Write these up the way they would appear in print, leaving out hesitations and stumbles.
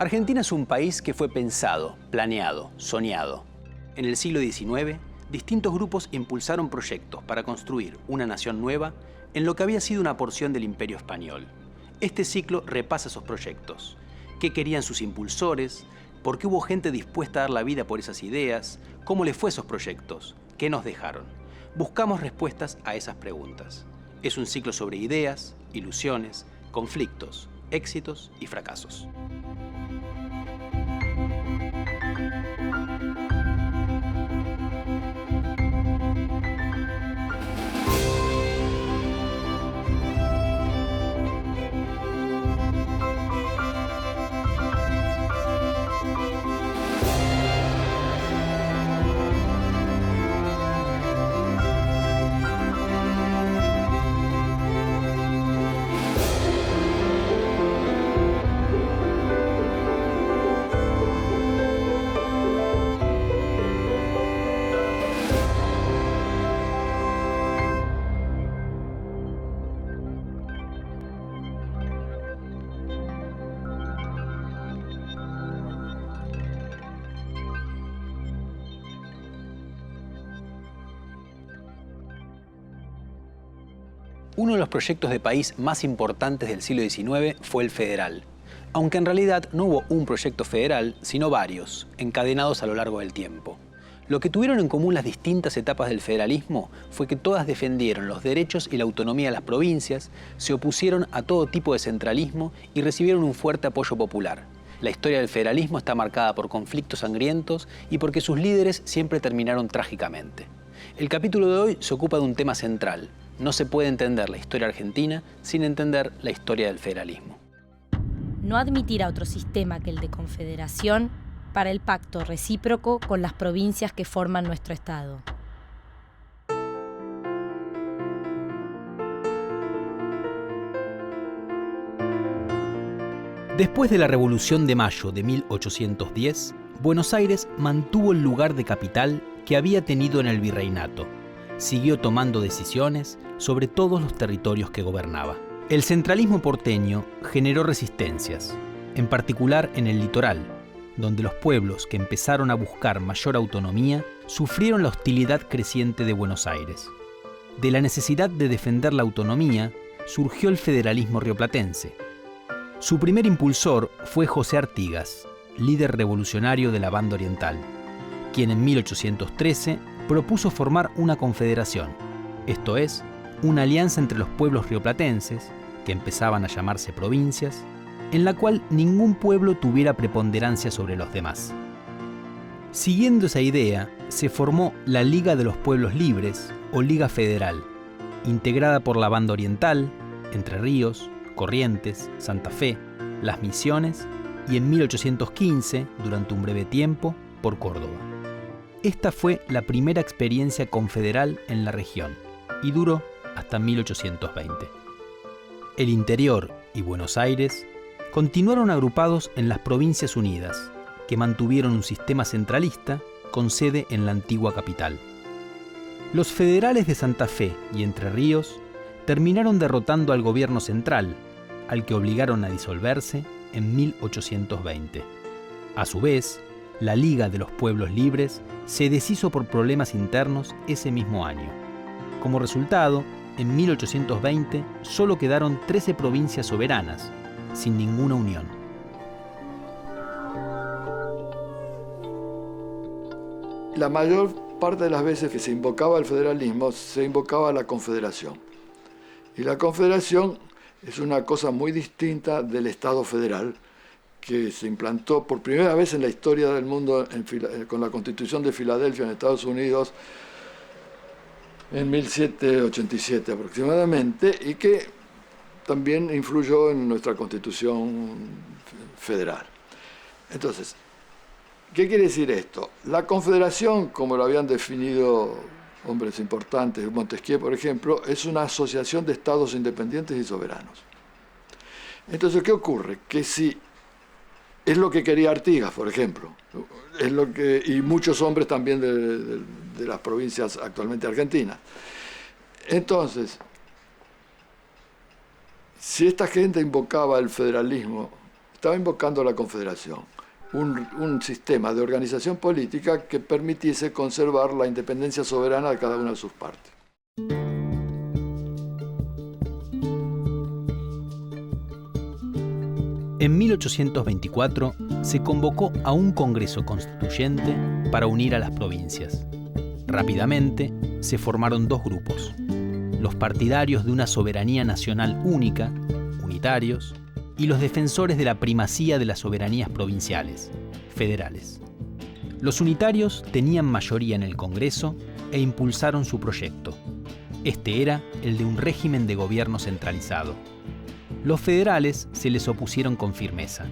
Argentina es un país que fue pensado, planeado, soñado. En el siglo XIX, distintos grupos impulsaron proyectos para construir una nación nueva en lo que había sido una porción del Imperio Español. Este ciclo repasa esos proyectos. ¿Qué querían sus impulsores? ¿Por qué hubo gente dispuesta a dar la vida por esas ideas? ¿Cómo les fue esos proyectos? ¿Qué nos dejaron? Buscamos respuestas a esas preguntas. Es un ciclo sobre ideas, ilusiones, conflictos, éxitos y fracasos. Uno de los proyectos de país más importantes del siglo XIX fue el federal, aunque en realidad no hubo un proyecto federal, sino varios, encadenados a lo largo del tiempo. Lo que tuvieron en común las distintas etapas del federalismo fue que todas defendieron los derechos y la autonomía de las provincias, se opusieron a todo tipo de centralismo y recibieron un fuerte apoyo popular. La historia del federalismo está marcada por conflictos sangrientos y porque sus líderes siempre terminaron trágicamente. El capítulo de hoy se ocupa de un tema central. No se puede entender la historia argentina sin entender la historia del federalismo. No admitirá otro sistema que el de confederación para el pacto recíproco con las provincias que forman nuestro Estado. Después de la Revolución de Mayo de 1810, Buenos Aires mantuvo el lugar de capital que había tenido en el virreinato. Siguió tomando decisiones sobre todos los territorios que gobernaba. El centralismo porteño generó resistencias, en particular en el litoral, donde los pueblos que empezaron a buscar mayor autonomía sufrieron la hostilidad creciente de Buenos Aires. De la necesidad de defender la autonomía surgió el federalismo rioplatense. Su primer impulsor fue José Artigas, líder revolucionario de la Banda Oriental, quien en 1813 propuso formar una confederación, esto es, una alianza entre los pueblos rioplatenses, que empezaban a llamarse provincias, en la cual ningún pueblo tuviera preponderancia sobre los demás. Siguiendo esa idea, se formó la Liga de los Pueblos Libres, o Liga Federal, integrada por la Banda Oriental, Entre Ríos, Corrientes, Santa Fe, Las Misiones y en 1815, durante un breve tiempo, por Córdoba. Esta fue la primera experiencia confederal en la región y duró hasta 1820. El interior y Buenos Aires continuaron agrupados en las Provincias Unidas, que mantuvieron un sistema centralista con sede en la antigua capital. Los federales de Santa Fe y Entre Ríos terminaron derrotando al gobierno central, al que obligaron a disolverse en 1820. A su vez, la Liga de los Pueblos Libres se deshizo por problemas internos ese mismo año. Como resultado, en 1820 solo quedaron 13 provincias soberanas, sin ninguna unión. La mayor parte de las veces que se invocaba el federalismo, se invocaba la confederación. Y la confederación es una cosa muy distinta del Estado federal, que se implantó por primera vez en la historia del mundo con la Constitución de Filadelfia en Estados Unidos en 1787 aproximadamente, y que también influyó en nuestra Constitución federal. Entonces, ¿qué quiere decir esto? La confederación, como lo habían definido hombres importantes, Montesquieu, por ejemplo, es una asociación de estados independientes y soberanos. Entonces, ¿qué ocurre? Que si es lo que quería Artigas, por ejemplo, es lo que, y muchos hombres también de las provincias actualmente argentinas. Entonces, si esta gente invocaba el federalismo, estaba invocando la Confederación, un sistema de organización política que permitiese conservar la independencia soberana de cada una de sus partes. En 1824 se convocó a un Congreso Constituyente para unir a las provincias. Rápidamente se formaron dos grupos: los partidarios de una soberanía nacional única, unitarios, y los defensores de la primacía de las soberanías provinciales, federales. Los unitarios tenían mayoría en el Congreso e impulsaron su proyecto. Este era el de un régimen de gobierno centralizado. Los federales se les opusieron con firmeza.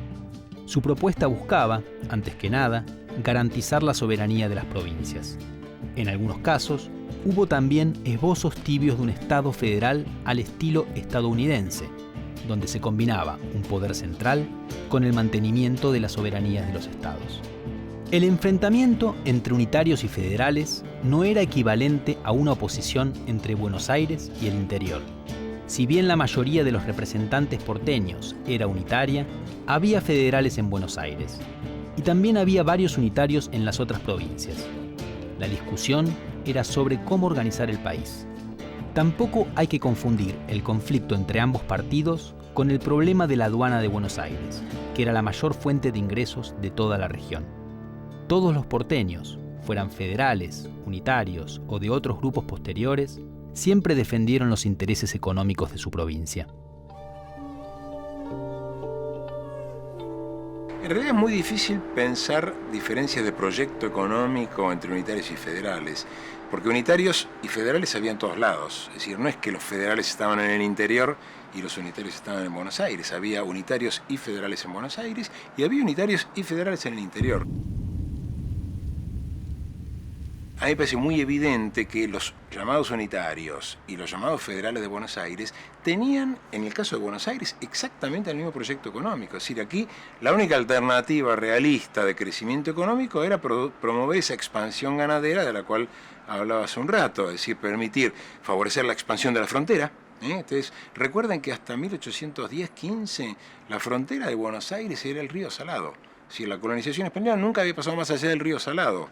Su propuesta buscaba, antes que nada, garantizar la soberanía de las provincias. En algunos casos, hubo también esbozos tibios de un Estado federal al estilo estadounidense, donde se combinaba un poder central con el mantenimiento de las soberanías de los estados. El enfrentamiento entre unitarios y federales no era equivalente a una oposición entre Buenos Aires y el interior. Si bien la mayoría de los representantes porteños era unitaria, había federales en Buenos Aires, y también había varios unitarios en las otras provincias. La discusión era sobre cómo organizar el país. Tampoco hay que confundir el conflicto entre ambos partidos con el problema de la aduana de Buenos Aires, que era la mayor fuente de ingresos de toda la región. Todos los porteños, fueran federales, unitarios o de otros grupos posteriores, siempre defendieron los intereses económicos de su provincia. En realidad es muy difícil pensar diferencias de proyecto económico entre unitarios y federales, porque unitarios y federales había en todos lados. Es decir, no es que los federales estaban en el interior y los unitarios estaban en Buenos Aires. Había unitarios y federales en Buenos Aires y había unitarios y federales en el interior. A mí me parece muy evidente que los llamados unitarios y los llamados federales de Buenos Aires tenían, en el caso de Buenos Aires, exactamente el mismo proyecto económico. Es decir, aquí la única alternativa realista de crecimiento económico era promover esa expansión ganadera de la cual hablaba hace un rato, es decir, favorecer la expansión de la frontera. Entonces, recuerden que hasta 1810-15 la frontera de Buenos Aires era el río Salado. Es decir, la colonización española nunca había pasado más allá del río Salado.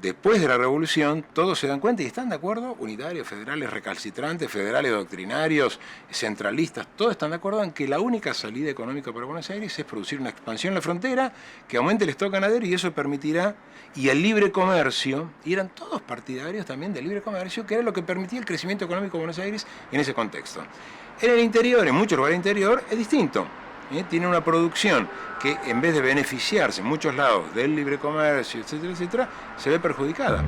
Después de la Revolución, todos se dan cuenta y están de acuerdo, unitarios, federales recalcitrantes, federales doctrinarios, centralistas, todos están de acuerdo en que la única salida económica para Buenos Aires es producir una expansión en la frontera que aumente el stock ganadero y eso permitirá, y el libre comercio, y eran todos partidarios también del libre comercio, que era lo que permitía el crecimiento económico de Buenos Aires en ese contexto. En el interior, en muchos lugares del interior, es distinto. Tiene una producción que en vez de beneficiarse en muchos lados del libre comercio, etcétera, etcétera, se ve perjudicada.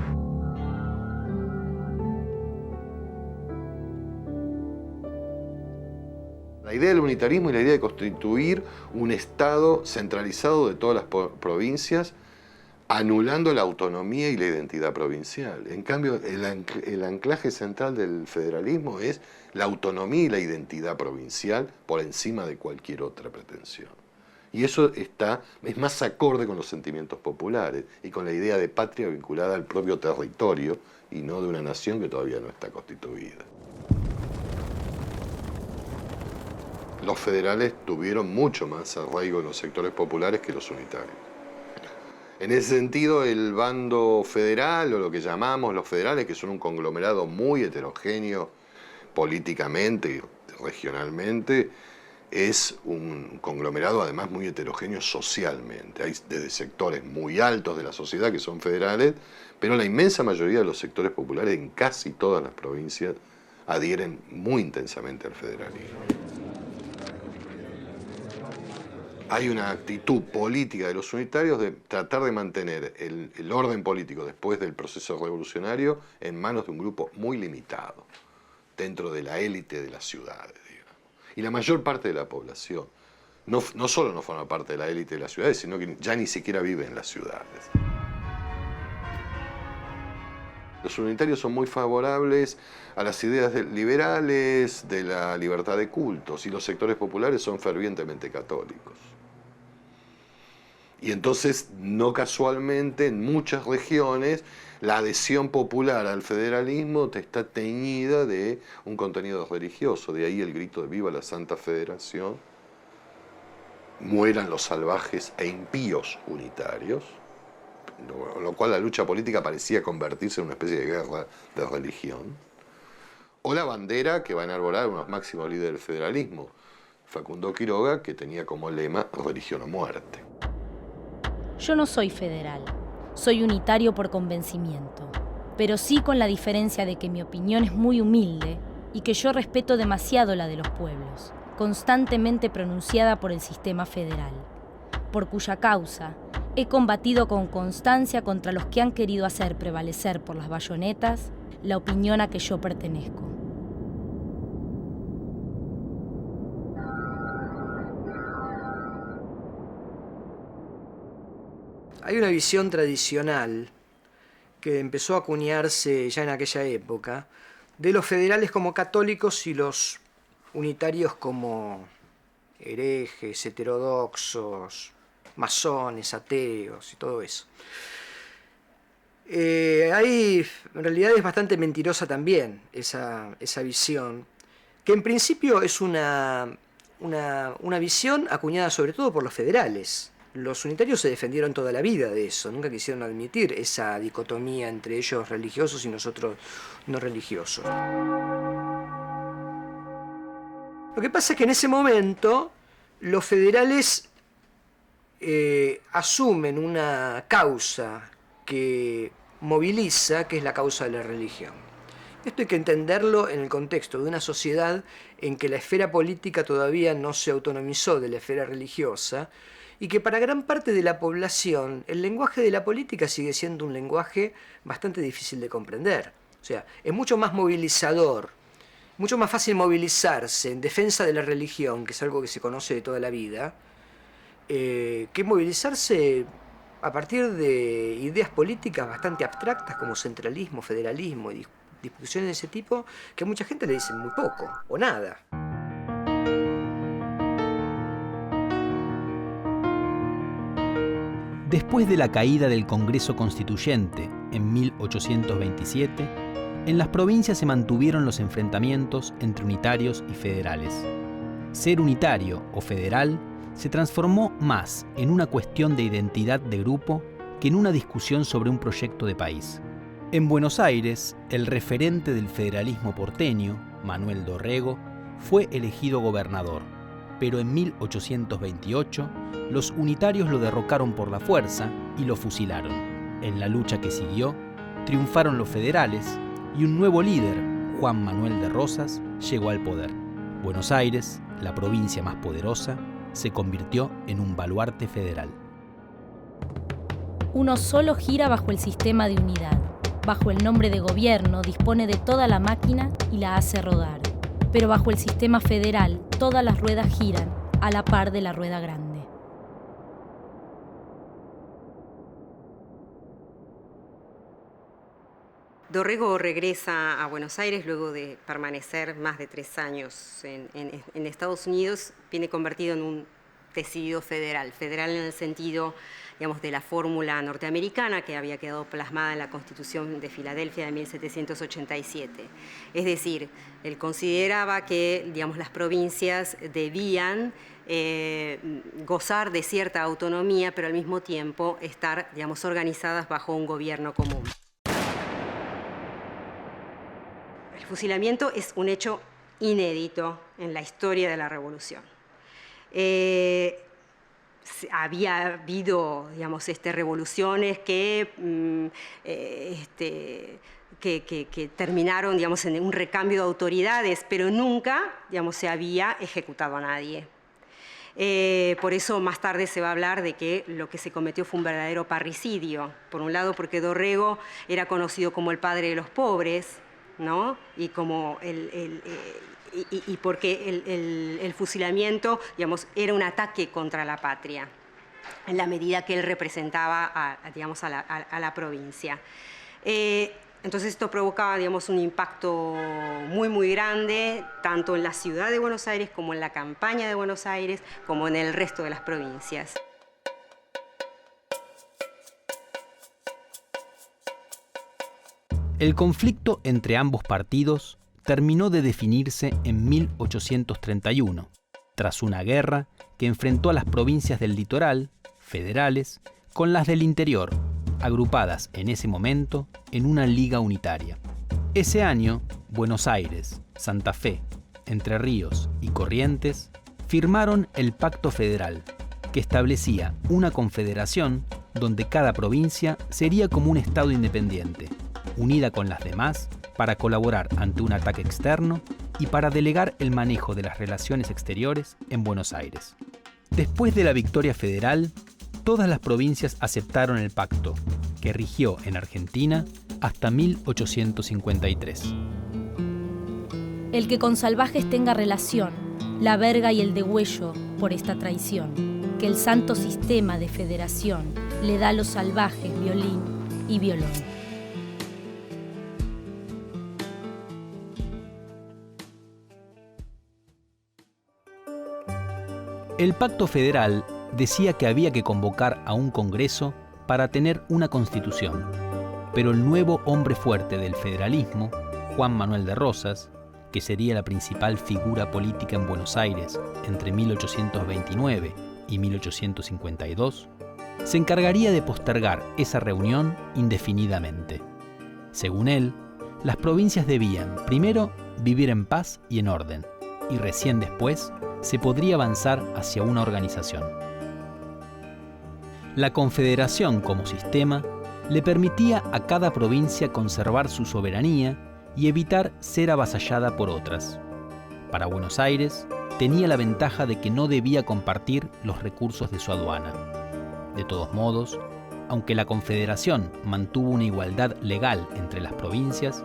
La idea del unitarismo y la idea de constituir un Estado centralizado de todas las provincias, anulando la autonomía y la identidad provincial. En cambio, el anclaje central del federalismo es la autonomía y la identidad provincial por encima de cualquier otra pretensión. Y eso es más acorde con los sentimientos populares y con la idea de patria vinculada al propio territorio y no de una nación que todavía no está constituida. Los federales tuvieron mucho más arraigo en los sectores populares que los unitarios. En ese sentido, el bando federal, o lo que llamamos los federales, que son un conglomerado muy heterogéneo políticamente y regionalmente, es un conglomerado además muy heterogéneo socialmente. Hay desde sectores muy altos de la sociedad que son federales, pero la inmensa mayoría de los sectores populares en casi todas las provincias adhieren muy intensamente al federalismo. Hay una actitud política de los unitarios de tratar de mantener el orden político después del proceso revolucionario en manos de un grupo muy limitado, dentro de la élite de las ciudades, digamos. Y la mayor parte de la población no solo no forma parte de la élite de las ciudades, sino que ya ni siquiera vive en las ciudades. Los unitarios son muy favorables a las ideas liberales de la libertad de cultos y los sectores populares son fervientemente católicos. Y entonces, no casualmente, en muchas regiones, la adhesión popular al federalismo está teñida de un contenido religioso. De ahí el grito de ¡Viva la Santa Federación! mueran los salvajes e impíos unitarios, lo cual la lucha política parecía convertirse en una especie de guerra de religión, o la bandera que va a enarbolar unos máximos líderes del federalismo, Facundo Quiroga, que tenía como lema religión o muerte. Yo no soy federal, soy unitario por convencimiento, pero sí con la diferencia de que mi opinión es muy humilde y que yo respeto demasiado la de los pueblos, constantemente pronunciada por el sistema federal, por cuya causa he combatido con constancia contra los que han querido hacer prevalecer por las bayonetas la opinión a que yo pertenezco. Hay una visión tradicional que empezó a acuñarse ya en aquella época de los federales como católicos y los unitarios como herejes, heterodoxos, masones, ateos y todo eso. En realidad es bastante mentirosa también esa visión, que en principio es una visión acuñada sobre todo por los federales. Los unitarios se defendieron toda la vida de eso, nunca quisieron admitir esa dicotomía entre ellos religiosos y nosotros no religiosos. Lo que pasa es que en ese momento los federales asumen una causa que moviliza, que es la causa de la religión. Esto hay que entenderlo en el contexto de una sociedad en que la esfera política todavía no se autonomizó de la esfera religiosa, y que para gran parte de la población el lenguaje de la política sigue siendo un lenguaje bastante difícil de comprender. O sea, es mucho más movilizador, mucho más fácil movilizarse en defensa de la religión, que es algo que se conoce de toda la vida, que movilizarse a partir de ideas políticas bastante abstractas como centralismo, federalismo y discusiones de ese tipo, que a mucha gente le dicen muy poco o nada. Después de la caída del Congreso Constituyente en 1827, en las provincias se mantuvieron los enfrentamientos entre unitarios y federales. Ser unitario o federal se transformó más en una cuestión de identidad de grupo que en una discusión sobre un proyecto de país. En Buenos Aires, el referente del federalismo porteño, Manuel Dorrego, fue elegido gobernador, pero en 1828 los unitarios lo derrocaron por la fuerza y lo fusilaron. En la lucha que siguió, triunfaron los federales y un nuevo líder, Juan Manuel de Rosas, llegó al poder. Buenos Aires, la provincia más poderosa, se convirtió en un baluarte federal. Uno solo gira bajo el sistema de unidad. Bajo el nombre de gobierno dispone de toda la máquina y la hace rodar. Pero bajo el sistema federal, todas las ruedas giran a la par de la rueda grande. Dorrego regresa a Buenos Aires luego de permanecer más de 3 años en Estados Unidos. Viene convertido en un decidido federal en el sentido, digamos, de la fórmula norteamericana que había quedado plasmada en la Constitución de Filadelfia de 1787. Es decir, él consideraba que, digamos, las provincias debían gozar de cierta autonomía, pero al mismo tiempo estar, digamos, organizadas bajo un gobierno común. El fusilamiento es un hecho inédito en la historia de la Revolución. Había habido, digamos, revoluciones que terminaron, digamos, en un recambio de autoridades, pero nunca, digamos, se había ejecutado a nadie. Por eso más tarde se va a hablar de que lo que se cometió fue un verdadero parricidio. Por un lado, porque Dorrego era conocido como el padre de los pobres, ¿no? Y como y porque el fusilamiento, digamos, era un ataque contra la patria, en la medida que él representaba a la provincia. Entonces esto provocaba, digamos, un impacto muy, muy grande, tanto en la ciudad de Buenos Aires como en la campaña de Buenos Aires, como en el resto de las provincias. El conflicto entre ambos partidos terminó de definirse en 1831, tras una guerra que enfrentó a las provincias del litoral, federales, con las del interior, agrupadas en ese momento en una liga unitaria. Ese año, Buenos Aires, Santa Fe, Entre Ríos y Corrientes firmaron el Pacto Federal, que establecía una confederación donde cada provincia sería como un estado independiente, unida con las demás para colaborar ante un ataque externo y para delegar el manejo de las relaciones exteriores en Buenos Aires. Después de la victoria federal, todas las provincias aceptaron el pacto, que rigió en Argentina hasta 1853. El que con salvajes tenga relación, la verga y el degüello por esta traición, que el santo sistema de federación le da a los salvajes violín y violón. El Pacto Federal decía que había que convocar a un Congreso para tener una Constitución, pero el nuevo hombre fuerte del federalismo, Juan Manuel de Rosas, que sería la principal figura política en Buenos Aires entre 1829 y 1852, se encargaría de postergar esa reunión indefinidamente. Según él, las provincias debían, primero, vivir en paz y en orden, y recién después se podría avanzar hacia una organización. La confederación como sistema le permitía a cada provincia conservar su soberanía y evitar ser avasallada por otras. Para Buenos Aires, tenía la ventaja de que no debía compartir los recursos de su aduana. De todos modos, aunque la Confederación mantuvo una igualdad legal entre las provincias,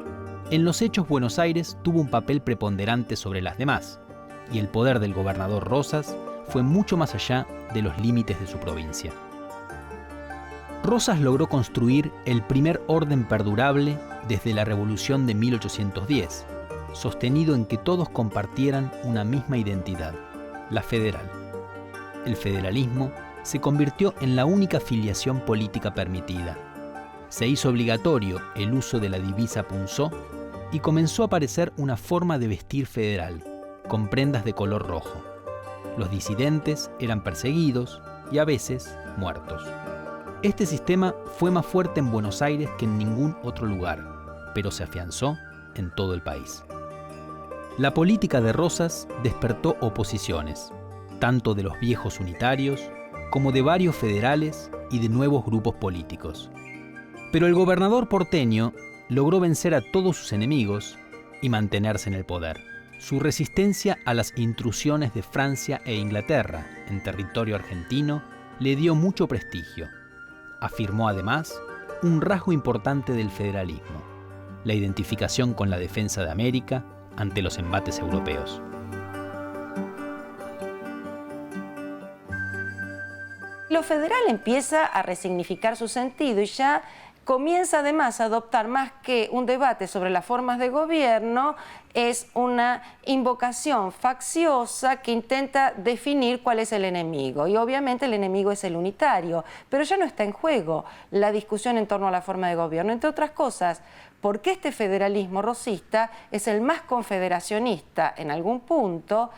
en los hechos Buenos Aires tuvo un papel preponderante sobre las demás, y el poder del gobernador Rosas fue mucho más allá de los límites de su provincia. Rosas logró construir el primer orden perdurable desde la Revolución de 1810, sostenido en que todos compartieran una misma identidad, la federal. El federalismo se convirtió en la única filiación política permitida. Se hizo obligatorio el uso de la divisa punzó y comenzó a aparecer una forma de vestir federal, con prendas de color rojo. Los disidentes eran perseguidos y a veces muertos. Este sistema fue más fuerte en Buenos Aires que en ningún otro lugar, pero se afianzó en todo el país. La política de Rosas despertó oposiciones, tanto de los viejos unitarios como de varios federales y de nuevos grupos políticos. Pero el gobernador porteño logró vencer a todos sus enemigos y mantenerse en el poder. Su resistencia a las intrusiones de Francia e Inglaterra en territorio argentino le dio mucho prestigio. Afirmó además un rasgo importante del federalismo: la identificación con la defensa de América ante los embates europeos. Lo federal empieza a resignificar su sentido y ya comienza además a adoptar, más que un debate sobre las formas de gobierno, es una invocación facciosa que intenta definir cuál es el enemigo. Y obviamente el enemigo es el unitario, pero ya no está en juego la discusión en torno a la forma de gobierno. Entre otras cosas, porque este federalismo rosista es el más confederacionista en algún punto.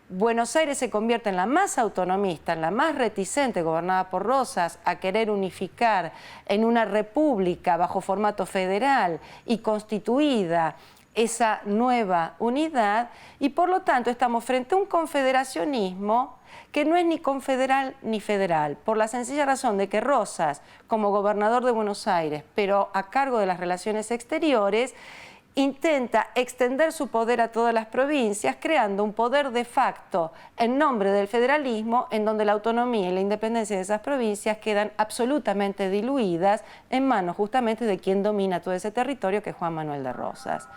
Buenos Aires se convierte en la más autonomista, en la más reticente, gobernada por Rosas, a querer unificar en una república bajo formato federal y constituida esa nueva unidad, y por lo tanto estamos frente a un confederacionismo que no es ni confederal ni federal, por la sencilla razón de que Rosas, como gobernador de Buenos Aires, pero a cargo de las relaciones exteriores, intenta extender su poder a todas las provincias, creando un poder de facto en nombre del federalismo, en donde la autonomía y la independencia de esas provincias quedan absolutamente diluidas en manos justamente de quien domina todo ese territorio, que es Juan Manuel de Rosas.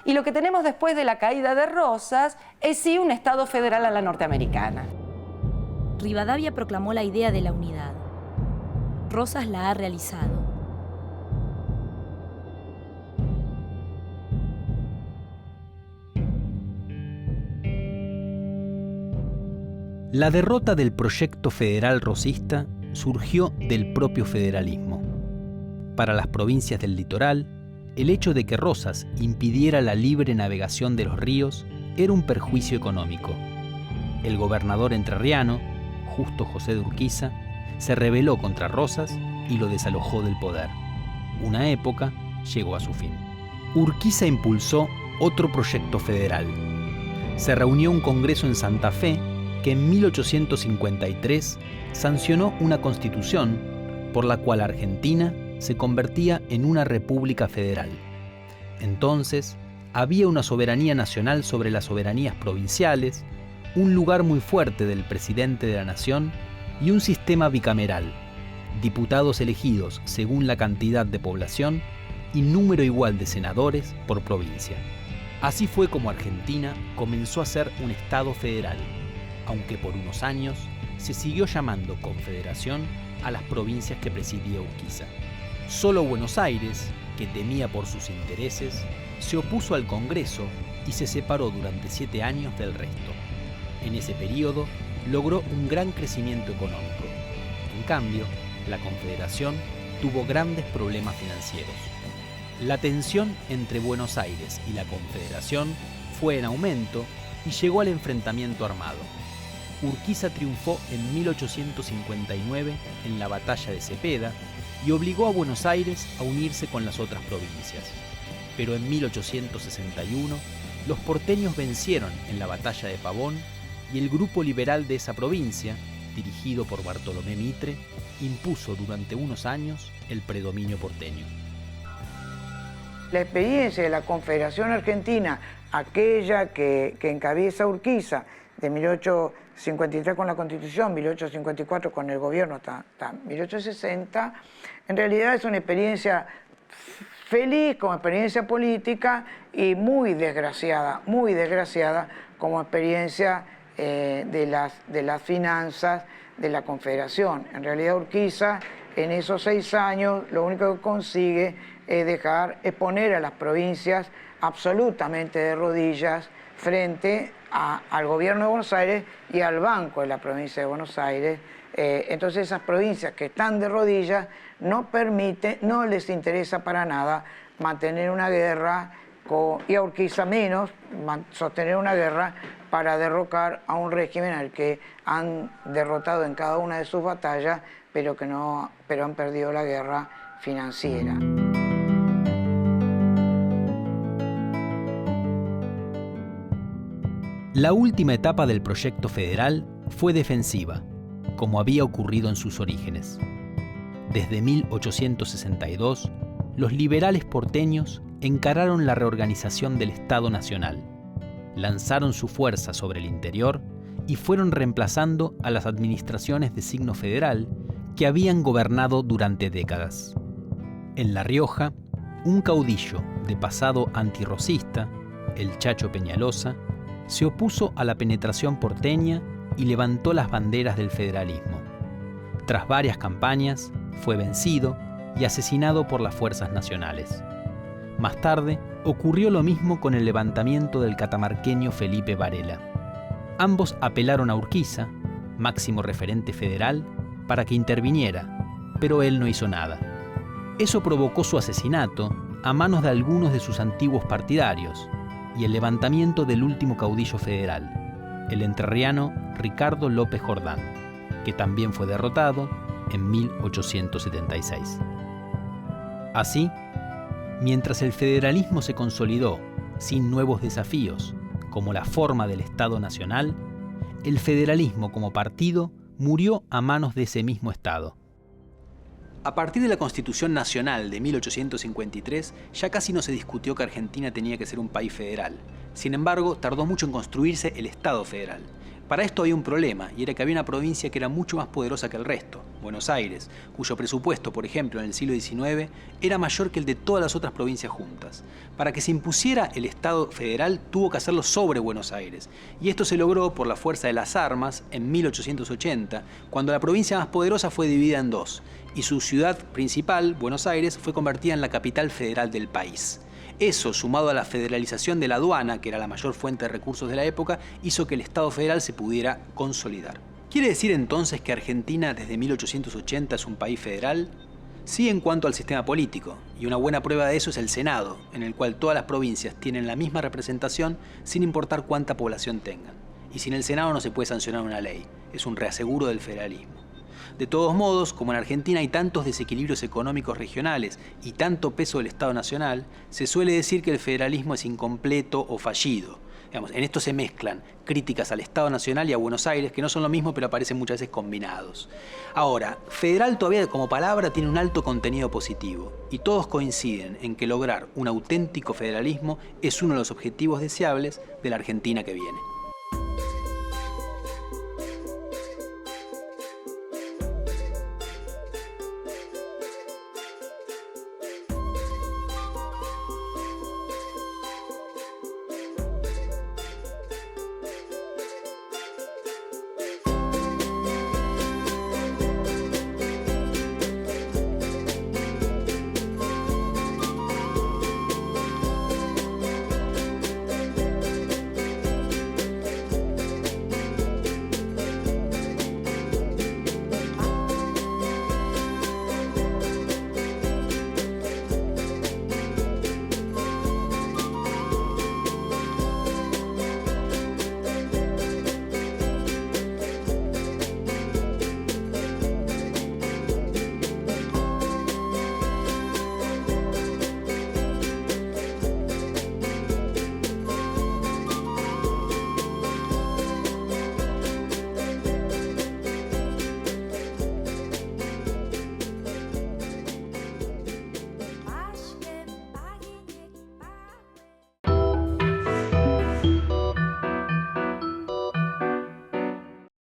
Y lo que tenemos después de la caída de Rosas es sí un Estado federal a la norteamericana. Rivadavia proclamó la idea de la unidad. Rosas la ha realizado. La derrota del proyecto federal rosista surgió del propio federalismo. Para las provincias del litoral, el hecho de que Rosas impidiera la libre navegación de los ríos era un perjuicio económico. El gobernador entrerriano Justo José de Urquiza, se rebeló contra Rosas y lo desalojó del poder. Una época llegó a su fin. Urquiza impulsó otro proyecto federal. Se reunió un congreso en Santa Fe que en 1853 sancionó una constitución por la cual Argentina se convertía en una república federal. Entonces, había una soberanía nacional sobre las soberanías provinciales, un lugar muy fuerte del presidente de la nación y un sistema bicameral, diputados elegidos según la cantidad de población y número igual de senadores por provincia. Así fue como Argentina comenzó a ser un Estado federal, aunque por unos años se siguió llamando Confederación a las provincias que presidía Urquiza. Solo Buenos Aires, que temía por sus intereses, se opuso al Congreso y se separó durante 7 años del resto. En ese periodo logró un gran crecimiento económico. En cambio, la Confederación tuvo grandes problemas financieros. La tensión entre Buenos Aires y la Confederación fue en aumento y llegó al enfrentamiento armado. Urquiza triunfó en 1859 en la batalla de Cepeda y obligó a Buenos Aires a unirse con las otras provincias. Pero en 1861 los porteños vencieron en la batalla de Pavón y el grupo liberal de esa provincia, dirigido por Bartolomé Mitre, impuso durante unos años el predominio porteño. La experiencia de la Confederación Argentina, aquella que encabeza Urquiza, de 1853 con la Constitución, 1854 con el gobierno hasta 1860, en realidad es una experiencia feliz como experiencia política y muy desgraciada como experiencia de las finanzas de la Confederación. En realidad Urquiza en esos 6 años lo único que consigue es poner a las provincias absolutamente de rodillas frente al gobierno de Buenos Aires y al Banco de la provincia de Buenos Aires. Entonces esas provincias que están de rodillas no les interesa para nada mantener una guerra, y a Urquiza menos, sostener una guerra para derrocar a un régimen al que han derrotado en cada una de sus batallas, pero han perdido la guerra financiera. La última etapa del proyecto federal fue defensiva, como había ocurrido en sus orígenes. Desde 1862, los liberales porteños encararon la reorganización del Estado Nacional, lanzaron su fuerza sobre el interior y fueron reemplazando a las administraciones de signo federal que habían gobernado durante décadas. En La Rioja, un caudillo de pasado antirrocista, el Chacho Peñalosa, se opuso a la penetración porteña y levantó las banderas del federalismo. Tras varias campañas, fue vencido y asesinado por las fuerzas nacionales. Más tarde, ocurrió lo mismo con el levantamiento del catamarqueño Felipe Varela. Ambos apelaron a Urquiza, máximo referente federal, para que interviniera, pero él no hizo nada. Eso provocó su asesinato a manos de algunos de sus antiguos partidarios y el levantamiento del último caudillo federal, el entrerriano Ricardo López Jordán, que también fue derrotado en 1876. Así, mientras el federalismo se consolidó sin nuevos desafíos, como la forma del Estado Nacional, el federalismo como partido murió a manos de ese mismo Estado. A partir de la Constitución Nacional de 1853, ya casi no se discutió que Argentina tenía que ser un país federal. Sin embargo, tardó mucho en construirse el Estado federal. Para esto había un problema, y era que había una provincia que era mucho más poderosa que el resto, Buenos Aires, cuyo presupuesto, por ejemplo, en el siglo XIX, era mayor que el de todas las otras provincias juntas. Para que se impusiera el Estado federal, tuvo que hacerlo sobre Buenos Aires, y esto se logró por la fuerza de las armas en 1880, cuando la provincia más poderosa fue dividida en 2, y su ciudad principal, Buenos Aires, fue convertida en la capital federal del país. Eso, sumado a la federalización de la aduana, que era la mayor fuente de recursos de la época, hizo que el Estado federal se pudiera consolidar. ¿Quiere decir entonces que Argentina desde 1880 es un país federal? Sí, en cuanto al sistema político, y una buena prueba de eso es el Senado, en el cual todas las provincias tienen la misma representación sin importar cuánta población tengan. Y sin el Senado no se puede sancionar una ley. es un reaseguro del federalismo. De todos modos, como en Argentina hay tantos desequilibrios económicos regionales y tanto peso del Estado Nacional, se suele decir que el federalismo es incompleto o fallido. Digamos, en esto se mezclan críticas al Estado Nacional y a Buenos Aires, que no son lo mismo, pero aparecen muchas veces combinados. Ahora, federal todavía como palabra tiene un alto contenido positivo, y todos coinciden en que lograr un auténtico federalismo es uno de los objetivos deseables de la Argentina que viene.